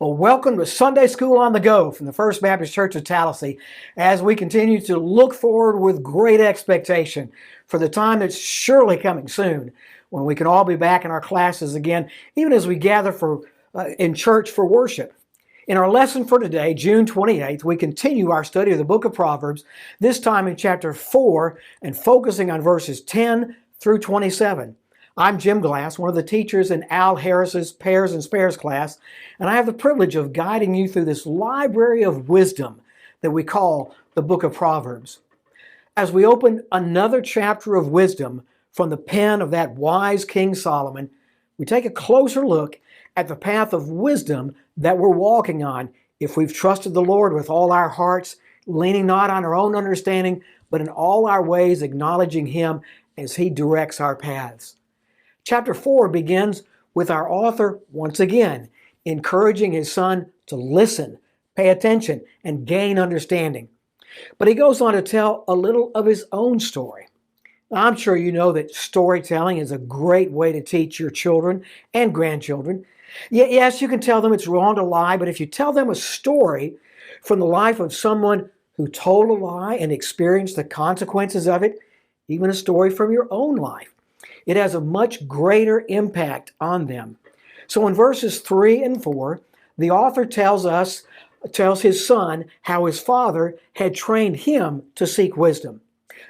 Well, welcome to Sunday School on the Go from the First Baptist Church of Tallahassee as we continue to look forward with great expectation for the time that's surely coming soon when we can all be back in our classes again, even as we gather in church for worship. In our lesson for today, June 28th, we continue our study of the book of Proverbs, this time in chapter 4 and focusing on verses 10 through 27. I'm Jim Glass, one of the teachers in Al Harris's Pairs and Spares class, and I have the privilege of guiding you through this library of wisdom that we call the book of Proverbs. As we open another chapter of wisdom from the pen of that wise King Solomon, we take a closer look at the path of wisdom that we're walking on if we've trusted the Lord with all our hearts, leaning not on our own understanding, but in all our ways acknowledging Him as He directs our paths. Chapter 4 begins with our author, once again, encouraging his son to listen, pay attention, and gain understanding. But he goes on to tell a little of his own story. Now, I'm sure you know that storytelling is a great way to teach your children and grandchildren. Yes, you can tell them it's wrong to lie, but if you tell them a story from the life of someone who told a lie and experienced the consequences of it, even a story from your own life, it has a much greater impact on them. So in verses 3 and 4, the author tells his son how his father had trained him to seek wisdom.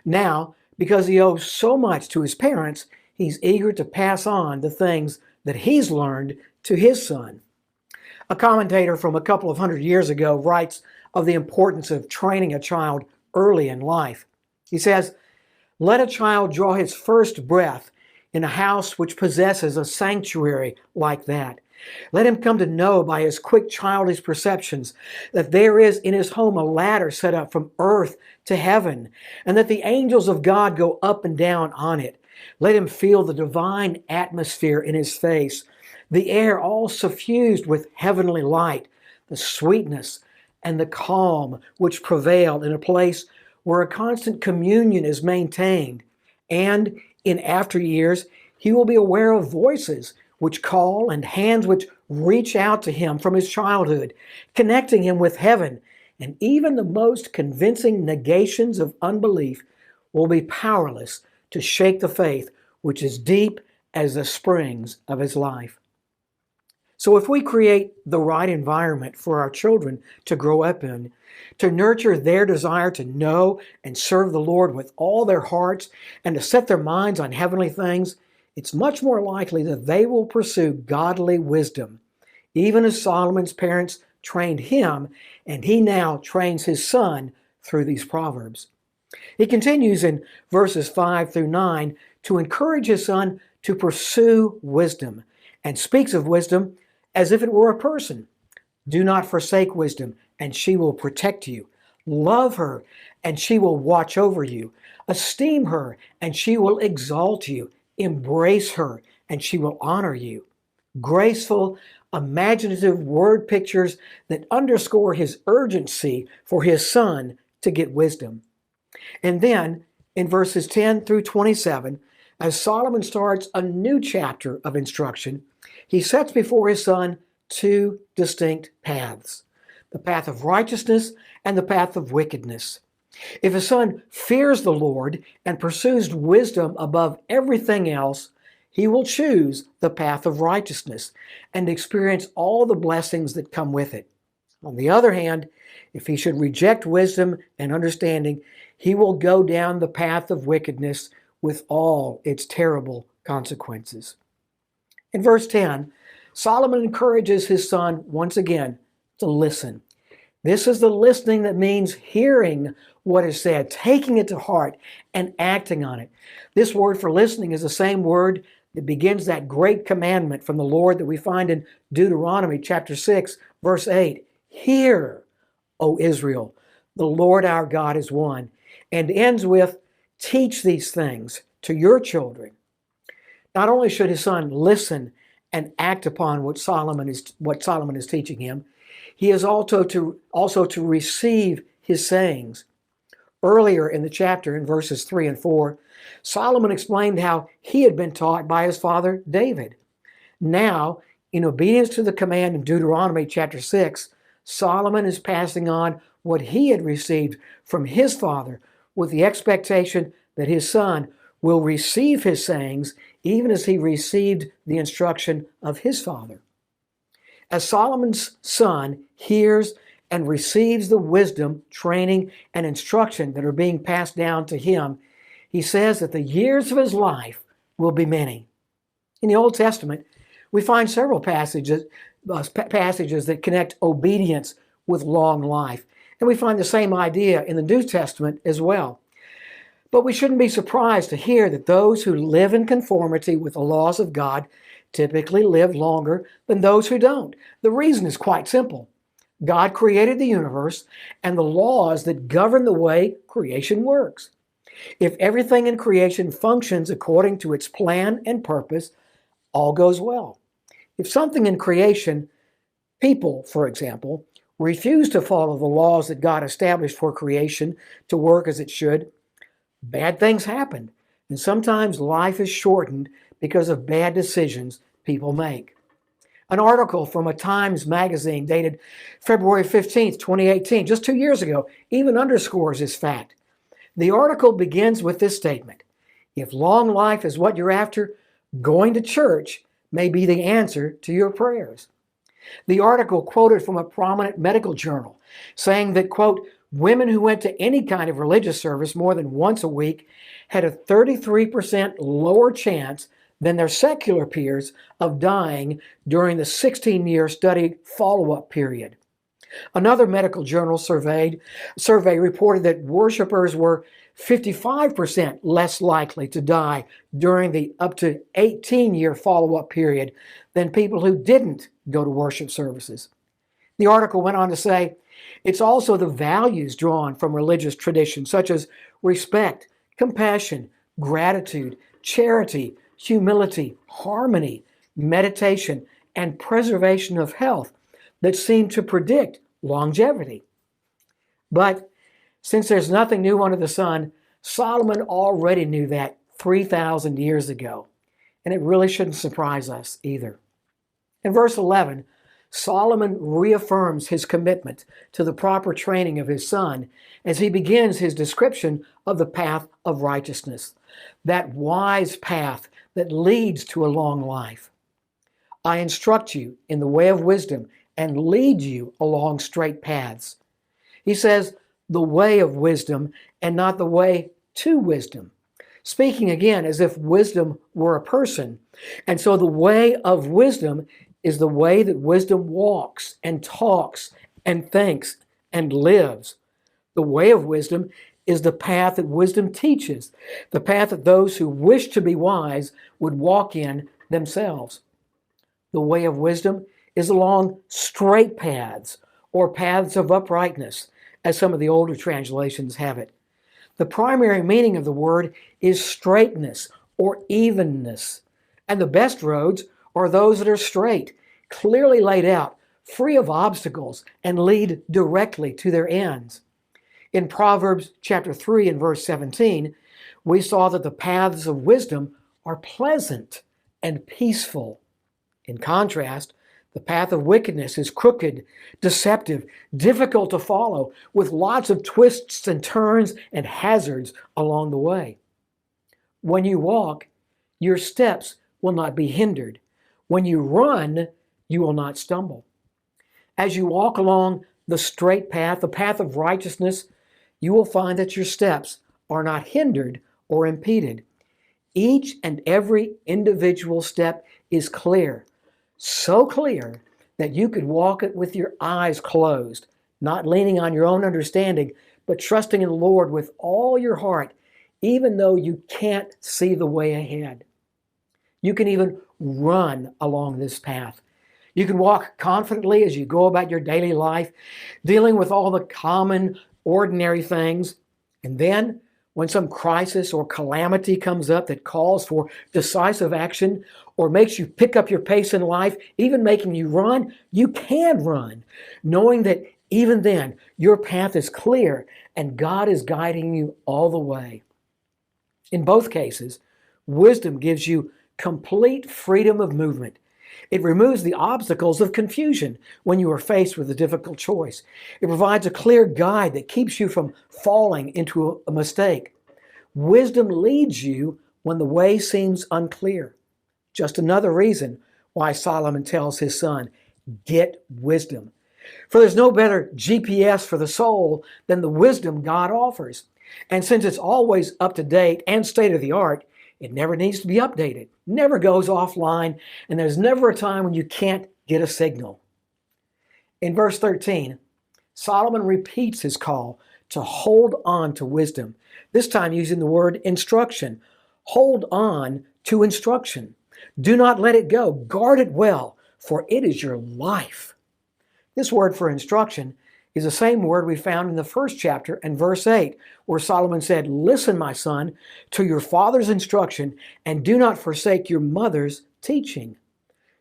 Now, because he owes so much to his parents, he's eager to pass on the things that he's learned to his son. A commentator from a couple of hundred years ago writes of the importance of training a child early in life. He says, "Let a child draw his first breath in a house which possesses a sanctuary like that. Let him come to know by his quick childish perceptions that there is in his home a ladder set up from earth to heaven, and that the angels of God go up and down on it. Let him feel the divine atmosphere in his face, the air all suffused with heavenly light, the sweetness and the calm which prevail in a place where a constant communion is maintained, and in after years, he will be aware of voices which call and hands which reach out to him from his childhood, connecting him with heaven, and even the most convincing negations of unbelief will be powerless to shake the faith which is deep as the springs of his life." So if we create the right environment for our children to grow up in, to nurture their desire to know and serve the Lord with all their hearts and to set their minds on heavenly things, it's much more likely that they will pursue godly wisdom, even as Solomon's parents trained him, and he now trains his son through these Proverbs. He continues in verses 5 through 9 to encourage his son to pursue wisdom and speaks of wisdom as if it were a person. "Do not forsake wisdom, and she will protect you. Love her, and she will watch over you. Esteem her, and she will exalt you. Embrace her, and she will honor you." Graceful, imaginative word pictures that underscore his urgency for his son to get wisdom. And then, in verses 10 through 27, as Solomon starts a new chapter of instruction, he sets before his son two distinct paths: the path of righteousness and the path of wickedness. If his son fears the Lord and pursues wisdom above everything else, he will choose the path of righteousness and experience all the blessings that come with it. On the other hand, if he should reject wisdom and understanding, he will go down the path of wickedness with all its terrible consequences. In verse 10, Solomon encourages his son once again to listen. This is the listening that means hearing what is said, taking it to heart, and acting on it. This word for listening is the same word that begins that great commandment from the Lord that we find in Deuteronomy chapter 6, verse 8. "Hear, O Israel, the Lord our God is one," and ends with, "Teach these things to your children." Not only should his son listen and act upon what Solomon is teaching him, he is also to receive his sayings. Earlier in the chapter, in verses 3 and 4, Solomon explained how he had been taught by his father David. Now, In obedience to the command in Deuteronomy chapter 6, Solomon is passing on what he had received from his father with the expectation that his son will receive his sayings even as he received the instruction of his father. As Solomon's son hears and receives the wisdom, training, and instruction that are being passed down to him, he says that the years of his life will be many. In the Old Testament, we find several passages that connect obedience with long life. And we find the same idea in the New Testament as well. But we shouldn't be surprised to hear that those who live in conformity with the laws of God typically live longer than those who don't. The reason is quite simple. God created the universe and the laws that govern the way creation works. If everything in creation functions according to its plan and purpose, all goes well. If something in creation, people, for example, refuse to follow the laws that God established for creation to work as it should, bad things happen, and sometimes life is shortened because of bad decisions people make. An article from a Times magazine dated February 15th, 2018, just 2 years ago, even underscores this fact. The article begins with this statement: if long life is what you're after, going to church may be the answer to your prayers. The article quoted from a prominent medical journal saying that, quote, women who went to any kind of religious service more than once a week had a 33% lower chance than their secular peers of dying during the 16-year study follow-up period. Another medical journal survey reported that worshipers were 55% less likely to die during the up to 18-year follow-up period than people who didn't go to worship services. The article went on to say, it's also the values drawn from religious traditions such as respect, compassion, gratitude, charity, humility, harmony, meditation, and preservation of health that seem to predict longevity. But since there's nothing new under the sun, Solomon already knew that 3,000 years ago, and it really shouldn't surprise us either. In verse 11, Solomon reaffirms his commitment to the proper training of his son as he begins his description of the path of righteousness, that wise path that leads to a long life. I instruct you in the way of wisdom and lead you along straight paths. He says, the way of wisdom and not the way to wisdom. Speaking again as if wisdom were a person. And so the way of wisdom is the way that wisdom walks and talks and thinks and lives. The way of wisdom is the path that wisdom teaches, the path that those who wish to be wise would walk in themselves. The way of wisdom is along straight paths or paths of uprightness, as some of the older translations have it. The primary meaning of the word is straightness or evenness, and the best roads are those that are straight, clearly laid out, free of obstacles, and lead directly to their ends. In Proverbs chapter 3 and verse 17, we saw that the paths of wisdom are pleasant and peaceful. In contrast, the path of wickedness is crooked, deceptive, difficult to follow, with lots of twists and turns and hazards along the way. When you walk, your steps will not be hindered. When you run, you will not stumble. As you walk along the straight path, the path of righteousness, you will find that your steps are not hindered or impeded. Each and every individual step is clear, so clear that you could walk it with your eyes closed, not leaning on your own understanding, but trusting in the Lord with all your heart, even though you can't see the way ahead. You can even run along this path. You can walk confidently as you go about your daily life, dealing with all the common, ordinary things. And then, when some crisis or calamity comes up that calls for decisive action or makes you pick up your pace in life, even making you run, you can run, knowing that even then your path is clear and God is guiding you all the way. In both cases, wisdom gives you complete freedom of movement. It removes the obstacles of confusion when you are faced with a difficult choice. It provides a clear guide that keeps you from falling into a mistake. Wisdom leads you when the way seems unclear. Just another reason why Solomon tells his son, get wisdom. For there's no better GPS for the soul than the wisdom God offers. And since it's always up to date and state of the art, it never needs to be updated, never goes offline, and there's never a time when you can't get a signal. In verse 13, Solomon repeats his call to hold on to wisdom, this time using the word instruction. Hold on to instruction. Do not let it go. Guard it well, for it is your life. This word for instruction is the same word we found in the first chapter and verse 8, where Solomon said, listen, my son, to your father's instruction, and do not forsake your mother's teaching.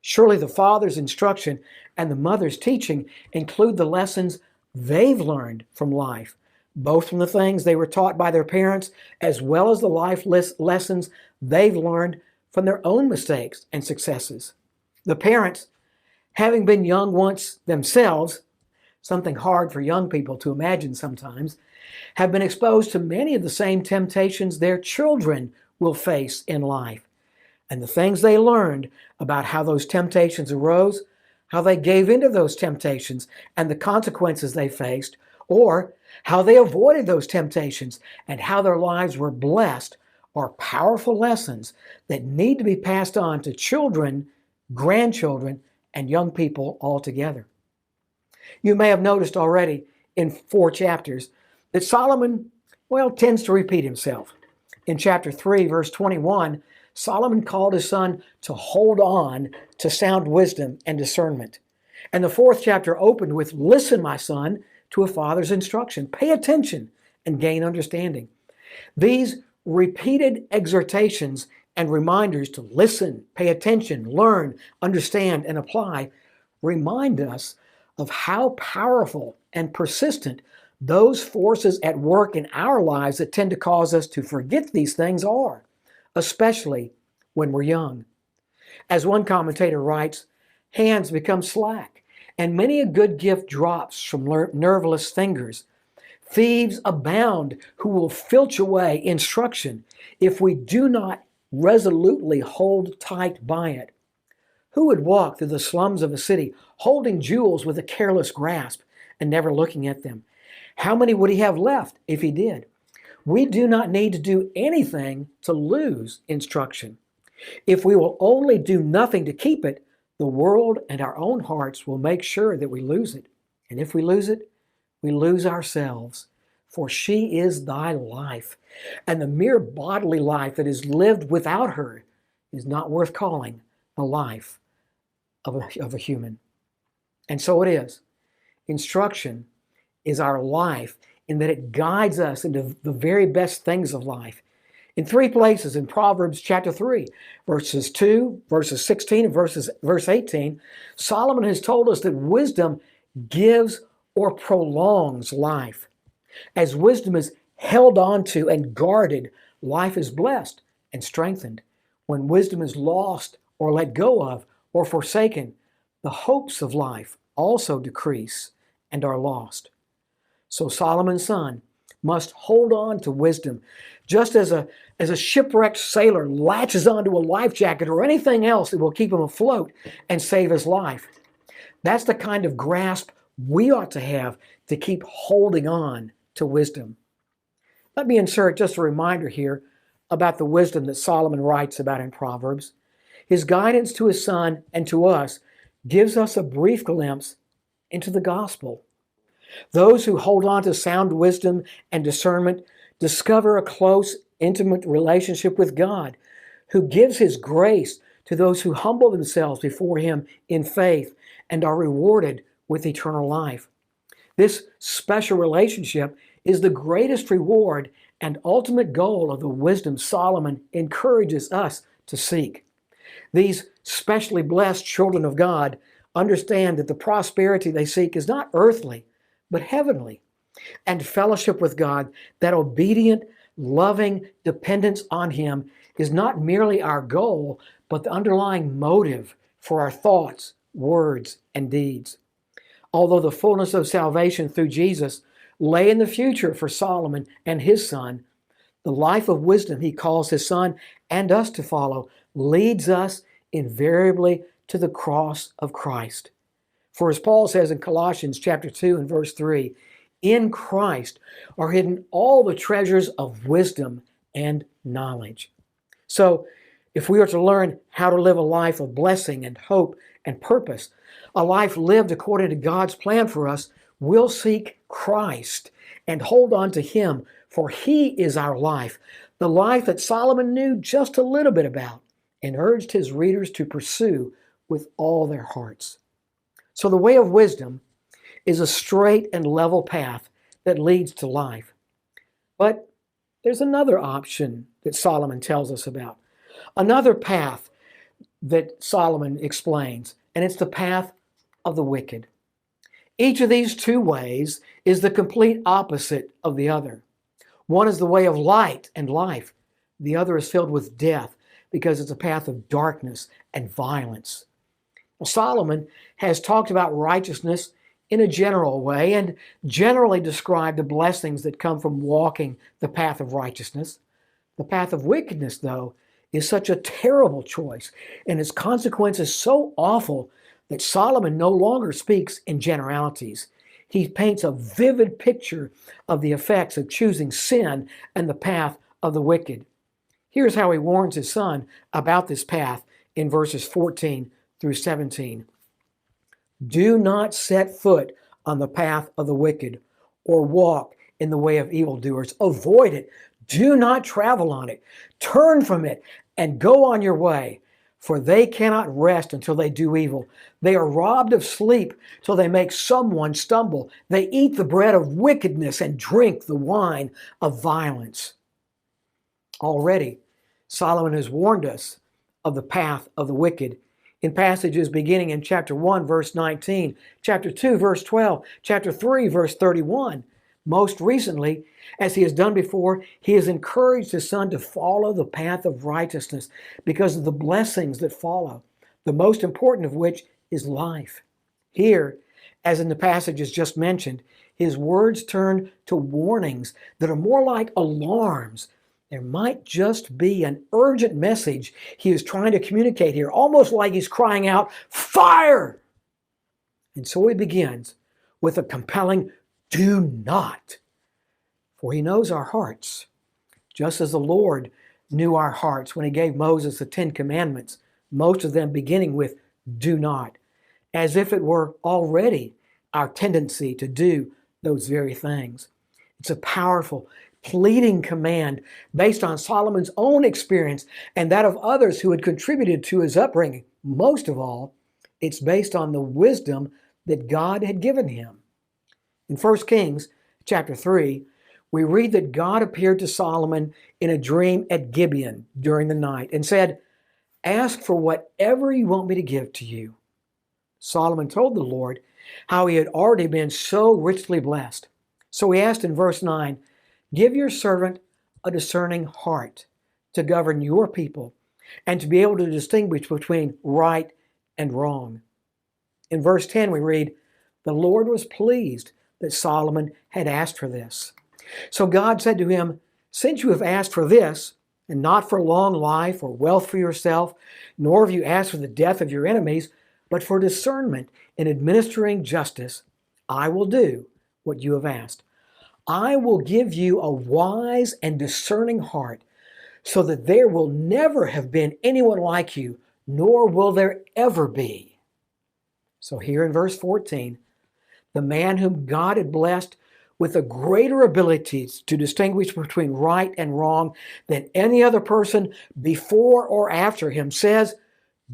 Surely the father's instruction and the mother's teaching include the lessons they've learned from life, both from the things they were taught by their parents, as well as the life lessons they've learned from their own mistakes and successes. The parents, having been young once themselves, something hard for young people to imagine sometimes, have been exposed to many of the same temptations their children will face in life. And the things they learned about how those temptations arose, how they gave into those temptations and the consequences they faced, or how they avoided those temptations and how their lives were blessed, are powerful lessons that need to be passed on to children, grandchildren, and young people altogether. You may have noticed already in 4 chapters that Solomon, tends to repeat himself. In chapter 3, verse 21, Solomon called his son to hold on to sound wisdom and discernment. And the 4th chapter opened with, listen, my son, to a father's instruction. Pay attention and gain understanding. These repeated exhortations and reminders to listen, pay attention, learn, understand, and apply remind us of how powerful and persistent those forces at work in our lives that tend to cause us to forget these things are, especially when we're young. As one commentator writes, hands become slack, and many a good gift drops from nerveless fingers. Thieves abound who will filch away instruction if we do not resolutely hold tight by it. Who would walk through the slums of a city holding jewels with a careless grasp and never looking at them? How many would he have left if he did? We do not need to do anything to lose instruction. If we will only do nothing to keep it, the world and our own hearts will make sure that we lose it. And if we lose it, we lose ourselves. For she is thy life, and the mere bodily life that is lived without her is not worth calling the life of a human. And so it is. Instruction is our life in that it guides us into the very best things of life. In 3 places in Proverbs chapter 3, verses 2, verses 16, and verse 18, Solomon has told us that wisdom gives or prolongs life. As wisdom is held onto and guarded, life is blessed and strengthened. When wisdom is lost or let go of or forsaken, the hopes of life also decrease and are lost. So Solomon's son must hold on to wisdom, just as a shipwrecked sailor latches onto a life jacket or anything else that will keep him afloat and save his life. That's the kind of grasp we ought to have to keep holding on to wisdom. Let me insert just a reminder here about the wisdom that Solomon writes about in Proverbs. His guidance to his son and to us gives us a brief glimpse into the gospel. Those who hold on to sound wisdom and discernment discover a close, intimate relationship with God, who gives his grace to those who humble themselves before him in faith and are rewarded with eternal life. This special relationship is the greatest reward and ultimate goal of the wisdom Solomon encourages us to seek. These specially blessed children of God understand that the prosperity they seek is not earthly, but heavenly. And fellowship with God, that obedient, loving dependence on him, is not merely our goal, but the underlying motive for our thoughts, words, and deeds. Although the fullness of salvation through Jesus lay in the future for Solomon and his son, the life of wisdom he calls his son and us to follow leads us invariably to the cross of Christ. For as Paul says in Colossians chapter 2 and verse 3, in Christ are hidden all the treasures of wisdom and knowledge. So, if we are to learn how to live a life of blessing and hope and purpose, a life lived according to God's plan for us, we'll seek Christ and hold on to Him, for He is our life, the life that Solomon knew just a little bit about and urged his readers to pursue with all their hearts. So the way of wisdom is a straight and level path that leads to life. But there's another option that Solomon tells us about. Another path that Solomon explains, and it's the path of the wicked. Each of these two ways is the complete opposite of the other. One is the way of light and life. The other is filled with death because it's a path of darkness and violence. Well, Solomon has talked about righteousness in a general way and generally described the blessings that come from walking the path of righteousness. The path of wickedness, though, is such a terrible choice, and its consequences so awful that Solomon no longer speaks in generalities. He paints a vivid picture of the effects of choosing sin and the path of the wicked. Here's how he warns his son about this path in verses 14 through 17. Do not set foot on the path of the wicked or walk in the way of evildoers. Avoid it. Do not travel on it. Turn from it and go on your way, for they cannot rest until they do evil. They are robbed of sleep till they make someone stumble. They eat the bread of wickedness and drink the wine of violence. Already, Solomon has warned us of the path of the wicked in passages beginning in chapter 1, verse 19, chapter 2, verse 12, chapter 3, verse 31. Most recently, as he has done before, he has encouraged his son to follow the path of righteousness because of the blessings that follow, the most important of which is life. Here, as in the passages just mentioned, his words turn to warnings that are more like alarms. There might just be an urgent message he is trying to communicate here, almost like he's crying out, "Fire!" And so he begins with a compelling do not, for he knows our hearts, just as the Lord knew our hearts when he gave Moses the 10 Commandments, most of them beginning with do not, as if it were already our tendency to do those very things. It's a powerful, pleading command based on Solomon's own experience and that of others who had contributed to his upbringing. Most of all, it's based on the wisdom that God had given him. In 1 Kings chapter 3, we read that God appeared to Solomon in a dream at Gibeon during the night and said, "Ask for whatever you want me to give to you." Solomon told the Lord how he had already been so richly blessed. So he asked in verse 9, "Give your servant a discerning heart to govern your people and to be able to distinguish between right and wrong." In verse 10 we read, "The Lord was pleased that Solomon had asked for this. So God said to him, since you have asked for this, and not for long life or wealth for yourself, nor have you asked for the death of your enemies, but for discernment in administering justice, I will do what you have asked. I will give you a wise and discerning heart, so that there will never have been anyone like you, nor will there ever be." So here in verse 14, the man whom God had blessed with a greater abilities to distinguish between right and wrong than any other person before or after him says,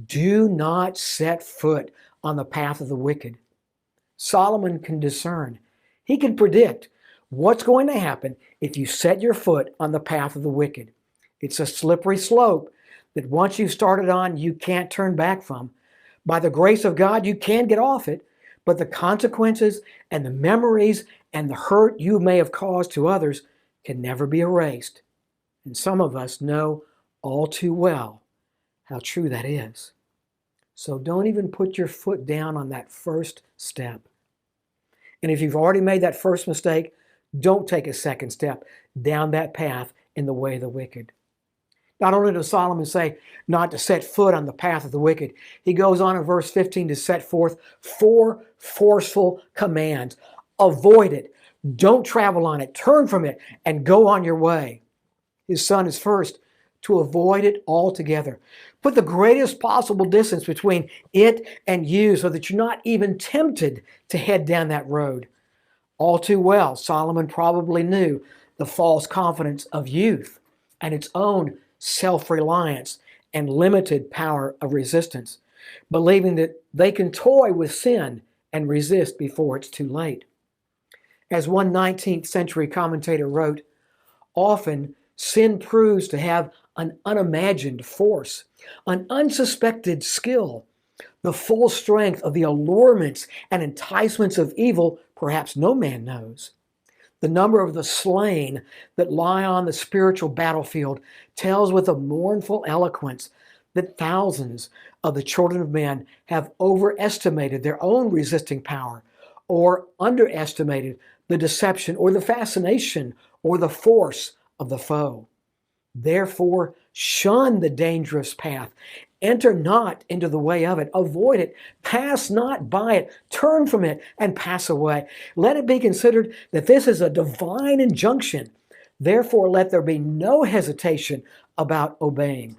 do not set foot on the path of the wicked. Solomon can discern. He can predict what's going to happen if you set your foot on the path of the wicked. It's a slippery slope that once you've started on, you can't turn back from. By the grace of God, you can get off it, but the consequences and the memories and the hurt you may have caused to others can never be erased. And some of us know all too well how true that is. So don't even put your foot down on that first step. And if you've already made that first mistake, don't take a second step down that path in the way of the wicked. Not only does Solomon say not to set foot on the path of the wicked, he goes on in verse 15 to set forth 4 forceful commands. Avoid it. Don't travel on it. Turn from it and go on your way. His son is first to avoid it altogether. Put the greatest possible distance between it and you so that you're not even tempted to head down that road. All too well, Solomon probably knew the false confidence of youth and its own self-reliance and limited power of resistance, believing that they can toy with sin and resist before it's too late. As one 19th century commentator wrote, often sin proves to have an unimagined force, an unsuspected skill, the full strength of the allurements and enticements of evil perhaps no man knows. The number of the slain that lie on the spiritual battlefield tells with a mournful eloquence that thousands of the children of men have overestimated their own resisting power or underestimated the deception or the fascination or the force of the foe. Therefore, shun the dangerous path. Enter not into the way of it. Avoid it. Pass not by it. Turn from it and pass away. Let it be considered that this is a divine injunction. Therefore, let there be no hesitation about obeying.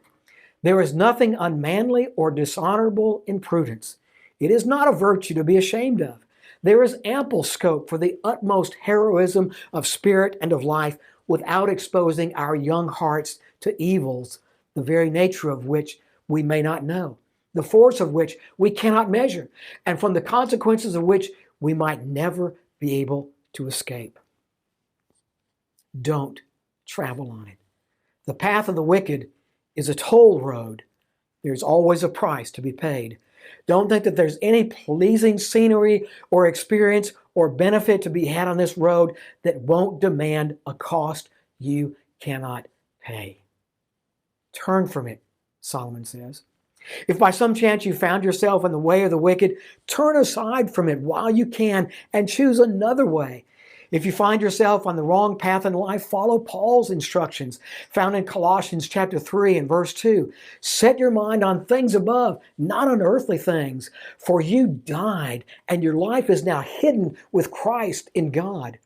There is nothing unmanly or dishonorable in prudence. It is not a virtue to be ashamed of. There is ample scope for the utmost heroism of spirit and of life without exposing our young hearts to evils, the very nature of which we may not know, the force of which we cannot measure, and from the consequences of which we might never be able to escape. Don't travel on it. The path of the wicked is a toll road. There's always a price to be paid. Don't think that there's any pleasing scenery or experience or benefit to be had on this road that won't demand a cost you cannot pay. Turn from it, Solomon says. If by some chance you found yourself in the way of the wicked, turn aside from it while you can and choose another way. If you find yourself on the wrong path in life, follow Paul's instructions found in Colossians chapter 3 and verse 2. Set your mind on things above, not on earthly things, for you died and your life is now hidden with Christ in God.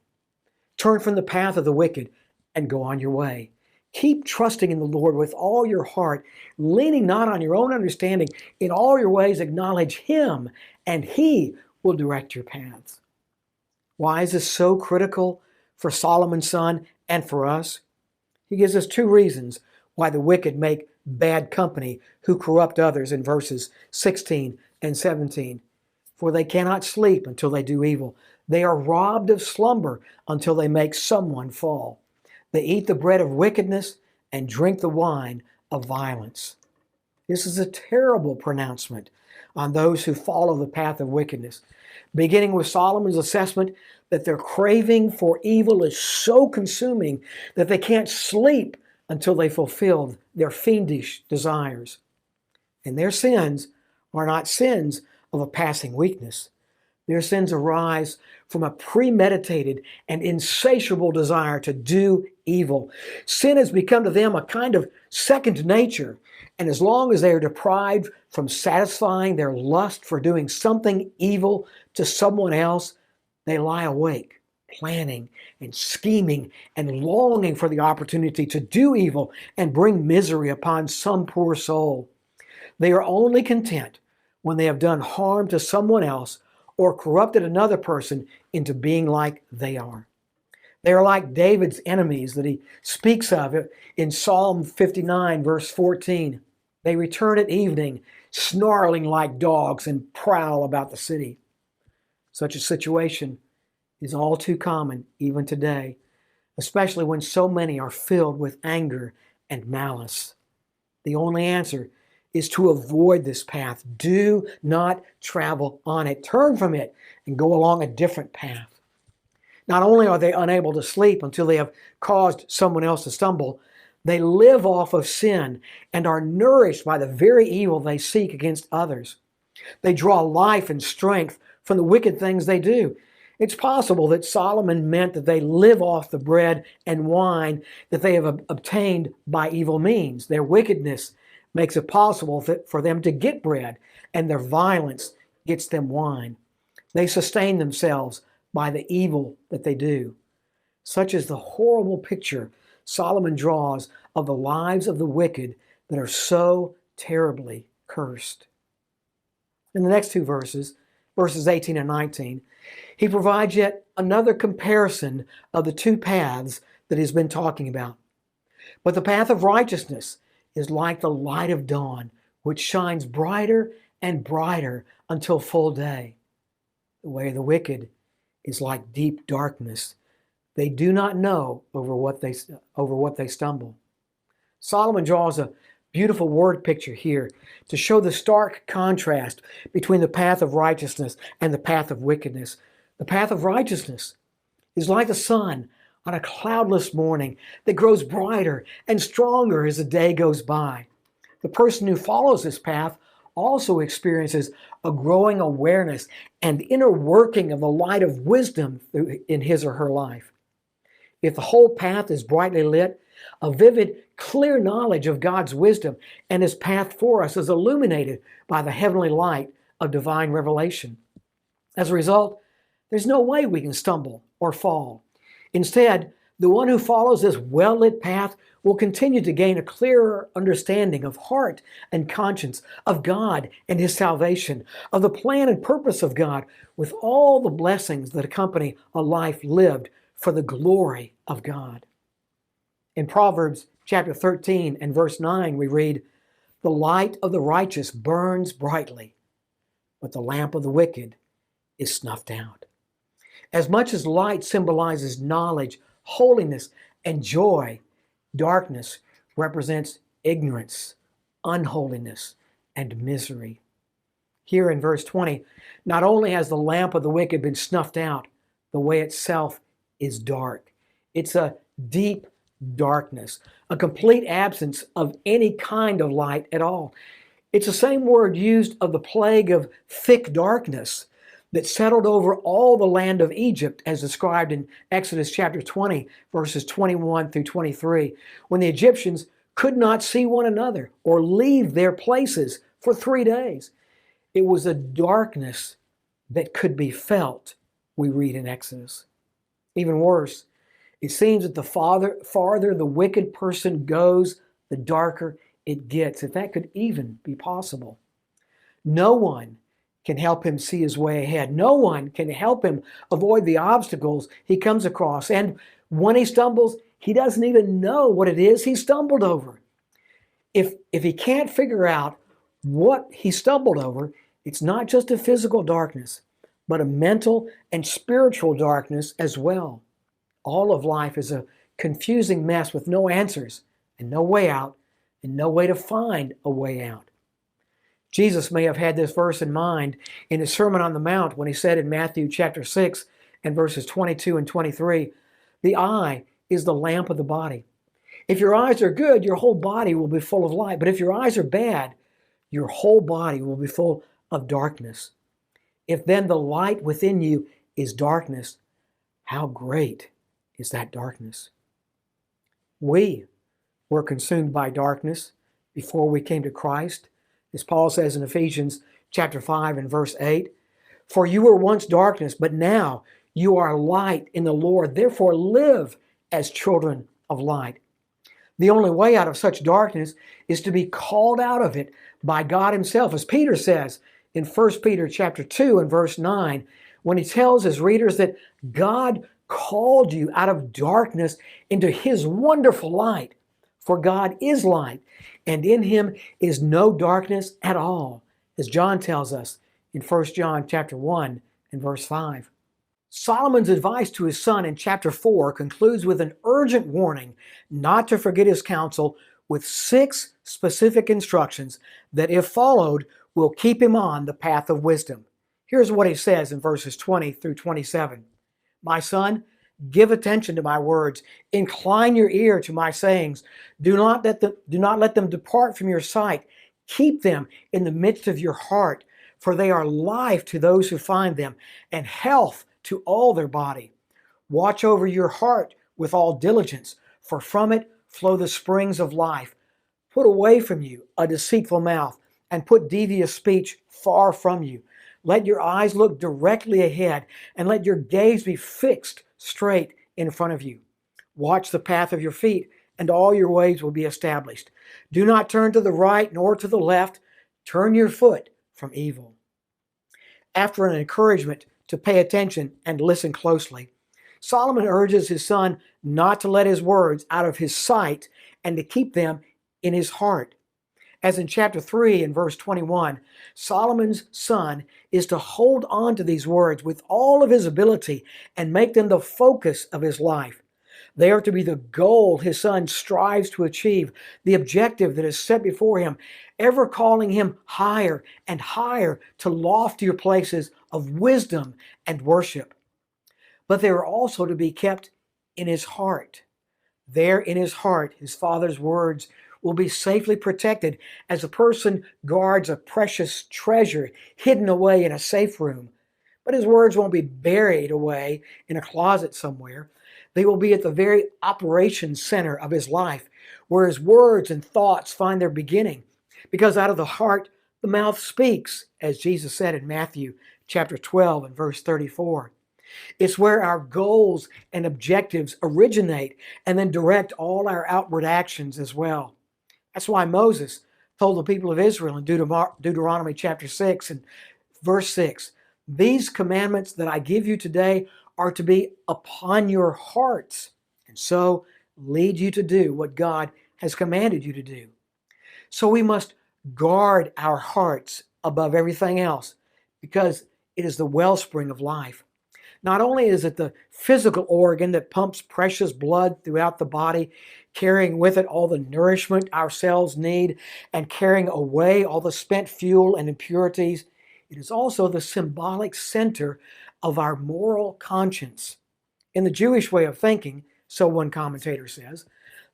Turn from the path of the wicked and go on your way. Keep trusting in the Lord with all your heart, leaning not on your own understanding. In all your ways acknowledge Him, and He will direct your paths. Why is this so critical for Solomon's son and for us? He gives us 2 reasons why the wicked make bad company who corrupt others in verses 16 and 17. For they cannot sleep until they do evil. They are robbed of slumber until they make someone fall. They eat the bread of wickedness and drink the wine of violence. This is a terrible pronouncement on those who follow the path of wickedness, beginning with Solomon's assessment that their craving for evil is so consuming that they can't sleep until they fulfill their fiendish desires. And their sins are not sins of a passing weakness. Their sins arise from a premeditated and insatiable desire to do evil. Sin has become to them a kind of second nature, and as long as they are deprived from satisfying their lust for doing something evil to someone else, they lie awake, planning and scheming and longing for the opportunity to do evil and bring misery upon some poor soul. They are only content when they have done harm to someone else or corrupted another person into being like they are. They are like David's enemies that he speaks of in Psalm 59, verse 14. They return at evening, snarling like dogs, and prowl about the city. Such a situation is all too common even today, especially when so many are filled with anger and malice. The only answer is to avoid this path. Do not travel on it. Turn from it and go along a different path. Not only are they unable to sleep until they have caused someone else to stumble, they live off of sin and are nourished by the very evil they seek against others. They draw life and strength from the wicked things they do. It's possible that Solomon meant that they live off the bread and wine that they have obtained by evil means. Their wickedness makes it possible for them to get bread, and their violence gets them wine. They sustain themselves by the evil that they do. Such is the horrible picture Solomon draws of the lives of the wicked that are so terribly cursed. In the next two verses, verses 18 and 19, he provides yet another comparison of the two paths that he's been talking about. But the path of righteousness is like the light of dawn, which shines brighter and brighter until full day. The way of the wicked is like deep darkness. They do not know over what they stumble. Solomon draws a beautiful word picture here to show the stark contrast between the path of righteousness and the path of wickedness. The path of righteousness is like the sun on a cloudless morning that grows brighter and stronger as the day goes by. The person who follows this path also experiences a growing awareness and inner working of the light of wisdom in his or her life. If the whole path is brightly lit, a vivid, clear knowledge of God's wisdom and His path for us is illuminated by the heavenly light of divine revelation. As a result, there's no way we can stumble or fall. Instead, the one who follows this well-lit path will continue to gain a clearer understanding of heart and conscience, of God and His salvation, of the plan and purpose of God, with all the blessings that accompany a life lived for the glory of God. In Proverbs chapter 13 and verse 9, we read, "The light of the righteous burns brightly, but the lamp of the wicked is snuffed out." As much as light symbolizes knowledge, holiness, and joy, darkness represents ignorance, unholiness, and misery. Here in verse 20, not only has the lamp of the wicked been snuffed out, the way itself is dark. It's a deep darkness, a complete absence of any kind of light at all. It's the same word used of the plague of thick darkness that settled over all the land of Egypt, as described in Exodus chapter 20, verses 21 through 23, when the Egyptians could not see one another or leave their places for 3 days. It was a darkness that could be felt, we read in Exodus. Even worse, it seems that the farther the wicked person goes, the darker it gets, if that could even be possible. No one can help him see his way ahead. No one can help him avoid the obstacles he comes across. And when he stumbles, he doesn't even know what it is he stumbled over. If he can't figure out what he stumbled over, it's not just a physical darkness, but a mental and spiritual darkness as well. All of life is a confusing mess with no answers and no way out and no way to find a way out. Jesus may have had this verse in mind in his Sermon on the Mount when he said in Matthew chapter 6 and verses 22 and 23, "The eye is the lamp of the body. If your eyes are good, your whole body will be full of light. But if your eyes are bad, your whole body will be full of darkness. If then the light within you is darkness, how great is that darkness?" We were consumed by darkness before we came to Christ. As Paul says in Ephesians chapter 5 and verse 8, "For you were once darkness, but now you are light in the Lord. Therefore live as children of light." The only way out of such darkness is to be called out of it by God Himself, as Peter says in 1 Peter chapter 2 and verse 9, when he tells his readers that God called you out of darkness into His wonderful light. For God is light, and in Him is no darkness at all, as John tells us in 1 John chapter 1 and verse 5. Solomon's advice to his son in chapter 4 concludes with an urgent warning not to forget his counsel, with 6 specific instructions that, if followed, will keep him on the path of wisdom. Here's what he says in verses 20 through 27. "My son, give attention to my words. Incline your ear to my sayings. Do not let them depart from your sight. Keep them in the midst of your heart, for they are life to those who find them, and health to all their body. Watch over your heart with all diligence, for from it flow the springs of life. Put away from you a deceitful mouth, and put devious speech far from you. Let your eyes look directly ahead, and let your gaze be fixed straight in front of you. Watch the path of your feet, and all your ways will be established. Do not turn to the right nor to the left. Turn your foot from evil. After an encouragement to pay attention and listen closely, Solomon urges his son not to let his words out of his sight and to keep them in his heart. As in chapter 3 and verse 21, Solomon's son is to hold on to these words with all of his ability and make them the focus of his life. They are to be the goal his son strives to achieve, the objective that is set before him, ever calling him higher and higher to loftier places of wisdom and worship. But they are also to be kept in his heart. There in his heart, his father's words will be safely protected as a person guards a precious treasure hidden away in a safe room. But his words won't be buried away in a closet somewhere. They will be at the very operation center of his life, where his words and thoughts find their beginning. Because out of the heart, the mouth speaks, as Jesus said in Matthew chapter 12 and verse 34. It's where our goals and objectives originate and then direct all our outward actions as well. That's why Moses told the people of Israel in Deuteronomy chapter 6 and verse 6, "These commandments that I give you today are to be upon your hearts, and so lead you to do what God has commanded you to do." So we must guard our hearts above everything else because it is the wellspring of life. Not only is it the physical organ that pumps precious blood throughout the body, carrying with it all the nourishment our cells need and carrying away all the spent fuel and impurities, it is also the symbolic center of our moral conscience. In the Jewish way of thinking, so one commentator says,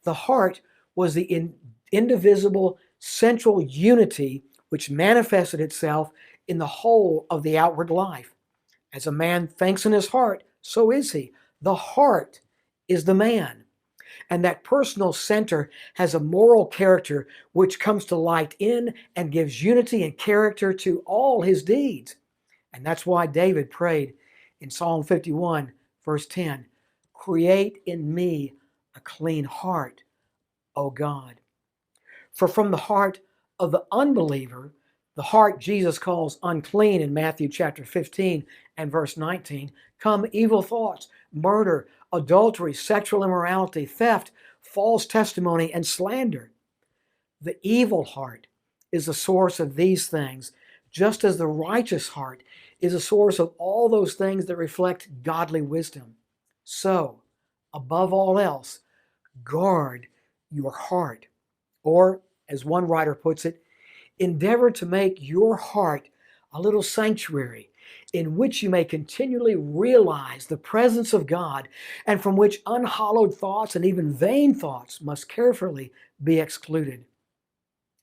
the heart was the indivisible central unity which manifested itself in the whole of the outward life. As a man thinks in his heart, so is he. The heart is the man. And that personal center has a moral character which comes to light in and gives unity and character to all his deeds. And that's why David prayed in Psalm 51, verse 10, "Create in me a clean heart, O God." For from the heart of the unbeliever, the heart Jesus calls unclean in Matthew chapter 15 and verse 19, come evil thoughts, murder, adultery, sexual immorality, theft, false testimony, and slander. The evil heart is the source of these things, just as the righteous heart is a source of all those things that reflect godly wisdom. So, above all else, guard your heart. Or, as one writer puts it, endeavor to make your heart a little sanctuary in which you may continually realize the presence of God and from which unhallowed thoughts and even vain thoughts must carefully be excluded.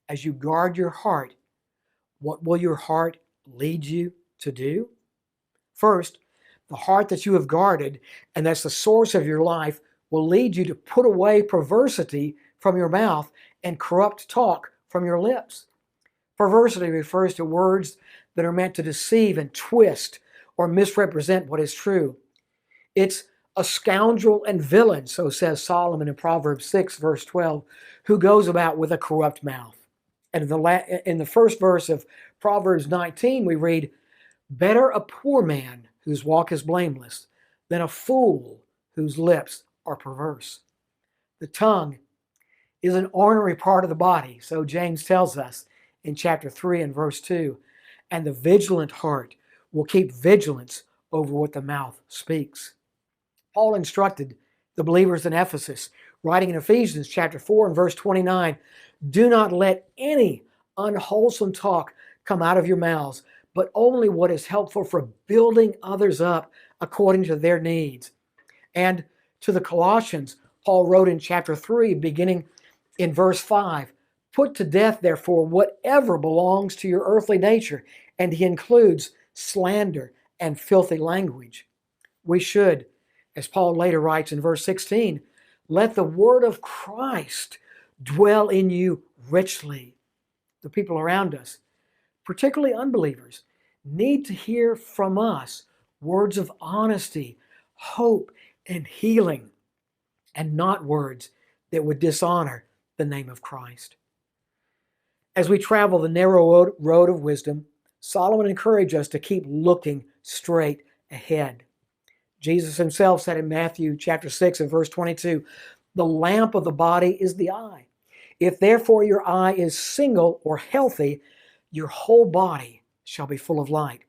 As you guard your heart, what will your heart lead you to do? First, the heart that you have guarded, and that's the source of your life, will lead you to put away perversity from your mouth and corrupt talk from your lips. Perversity refers to words that are meant to deceive and twist or misrepresent what is true. It's a scoundrel and villain, so says Solomon in Proverbs 6, verse 12, who goes about with a corrupt mouth. And in the first verse of Proverbs 19, we read, "Better a poor man whose walk is blameless than a fool whose lips are perverse." The tongue is an ornery part of the body, so James tells us in chapter 3 and verse 2, and the vigilant heart will keep vigilance over what the mouth speaks. Paul instructed the believers in Ephesus, writing in Ephesians chapter 4 and verse 29, "Do not let any unwholesome talk come out of your mouths, but only what is helpful for building others up according to their needs." And to the Colossians, Paul wrote in chapter 3, beginning in verse 5, "Put to death, therefore, whatever belongs to your earthly nature, and he includes slander and filthy language. We should, as Paul later writes in verse 16, let the word of Christ dwell in you richly. The people around us, particularly unbelievers, need to hear from us words of honesty, hope, and healing, and not words that would dishonor the name of Christ. As we travel the narrow road of wisdom, Solomon encouraged us to keep looking straight ahead. Jesus himself said in Matthew chapter 6 and verse 22, the lamp of the body is the eye. If therefore your eye is single or healthy, your whole body shall be full of light.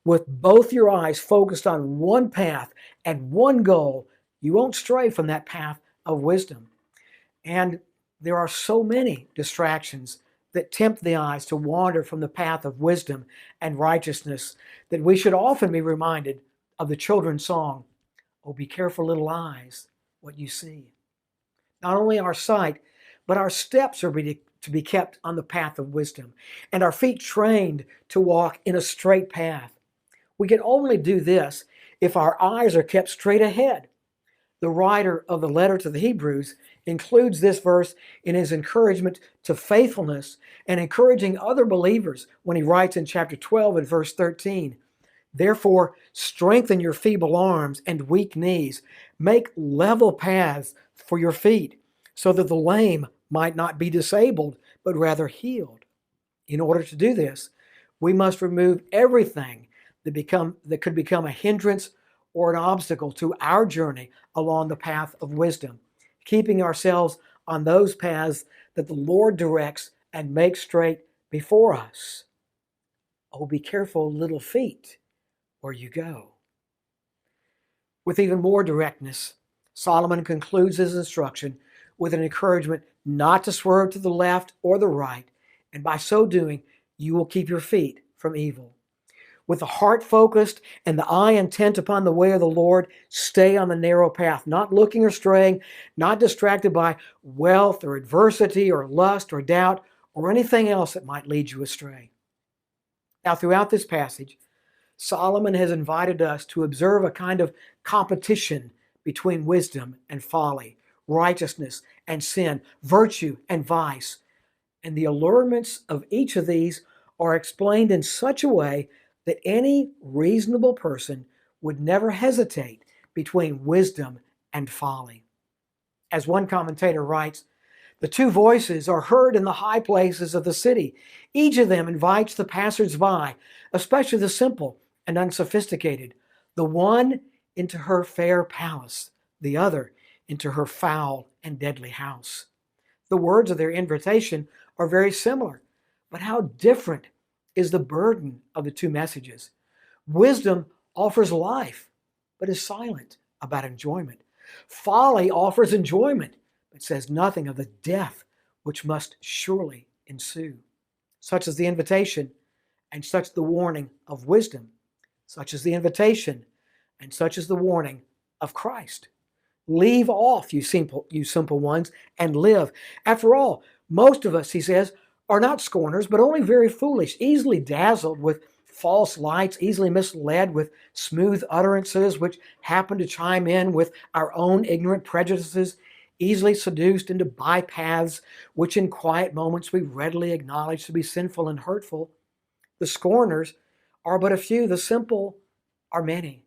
With both your eyes focused on one path and one goal, you won't stray from that path of wisdom. And there are so many distractions that tempt the eyes to wander from the path of wisdom and righteousness that we should often be reminded of the children's song, "Oh, be careful, little eyes, what you see." Not only our sight, but our steps are to be kept on the path of wisdom, and our feet trained to walk in a straight path. We can only do this if our eyes are kept straight ahead. The writer of the letter to the Hebrews includes this verse in his encouragement to faithfulness and encouraging other believers when he writes in chapter 12 and verse 13, therefore, strengthen your feeble arms and weak knees. Make level paths for your feet, so that the lame might not be disabled, but rather healed. In order to do this, we must remove everything that could become a hindrance or an obstacle to our journey along the path of wisdom, keeping ourselves on those paths that the Lord directs and makes straight before us. Oh, be careful, little feet, where you go. With even more directness, Solomon concludes his instruction with an encouragement not to swerve to the left or the right, and by so doing, you will keep your feet from evil. With the heart focused and the eye intent upon the way of the Lord, stay on the narrow path, not looking or straying, not distracted by wealth or adversity or lust or doubt or anything else that might lead you astray. Now, throughout this passage, Solomon has invited us to observe a kind of competition between wisdom and folly, righteousness and sin, virtue and vice. And the allurements of each of these are explained in such a way that any reasonable person would never hesitate between wisdom and folly. As one commentator writes, the two voices are heard in the high places of the city. Each of them invites the passers-by, especially the simple and unsophisticated, the one into her fair palace, the other into her foul and deadly house. The words of their invitation are very similar, but how different is the burden of the two messages. Wisdom offers life, but is silent about enjoyment. Folly offers enjoyment, but says nothing of the death which must surely ensue. Such is the invitation, and such the warning of wisdom. Such is the invitation, and such is the warning of Christ. Leave off, you simple ones, and live. After all, most of us, he says, are not scorners, but only very foolish, easily dazzled with false lights, easily misled with smooth utterances which happen to chime in with our own ignorant prejudices, easily seduced into bypaths which in quiet moments we readily acknowledge to be sinful and hurtful. The scorners are but a few, the simple are many.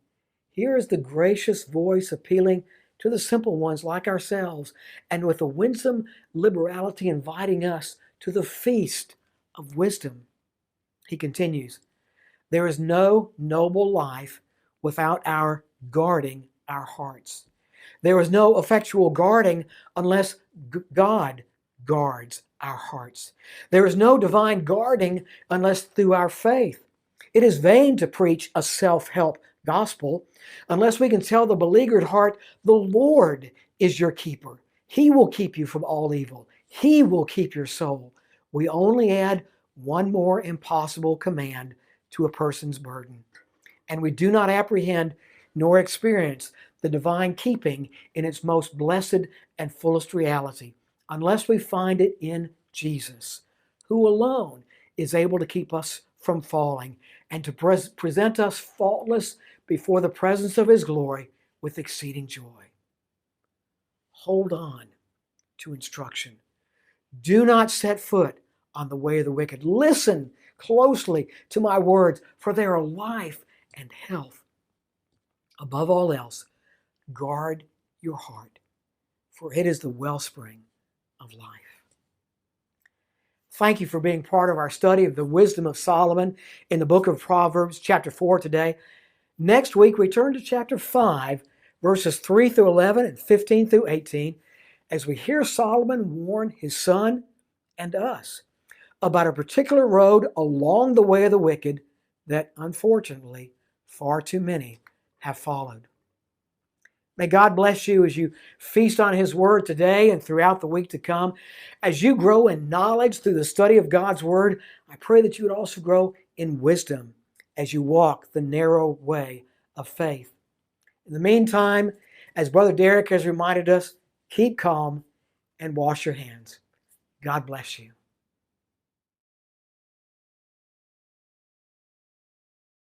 Here is the gracious voice appealing to the simple ones like ourselves, and with a winsome liberality inviting us to the feast of wisdom. He continues, there is no noble life without our guarding our hearts. There is no effectual guarding unless God guards our hearts. There is no divine guarding unless through our faith. It is vain to preach a self-help gospel unless we can tell the beleaguered heart, the Lord is your keeper. He will keep you from all evil. He will keep your soul. We only add one more impossible command to a person's burden. And we do not apprehend nor experience the divine keeping in its most blessed and fullest reality unless we find it in Jesus, who alone is able to keep us from falling, and to present us faultless before the presence of His glory with exceeding joy. Hold on to instruction. Do not set foot on the way of the wicked. Listen closely to my words, for they are life and health. Above all else, guard your heart, for it is the wellspring of life. Thank you for being part of our study of the wisdom of Solomon in the book of Proverbs, chapter 4 today. Next week, we turn to chapter 5, verses 3 through 11 and 15 through 18, as we hear Solomon warn his son and us about a particular road along the way of the wicked that, unfortunately, far too many have followed. May God bless you as you feast on His Word today and throughout the week to come. As you grow in knowledge through the study of God's Word, I pray that you would also grow in wisdom as you walk the narrow way of faith. In the meantime, as Brother Derek has reminded us, keep calm and wash your hands. God bless you.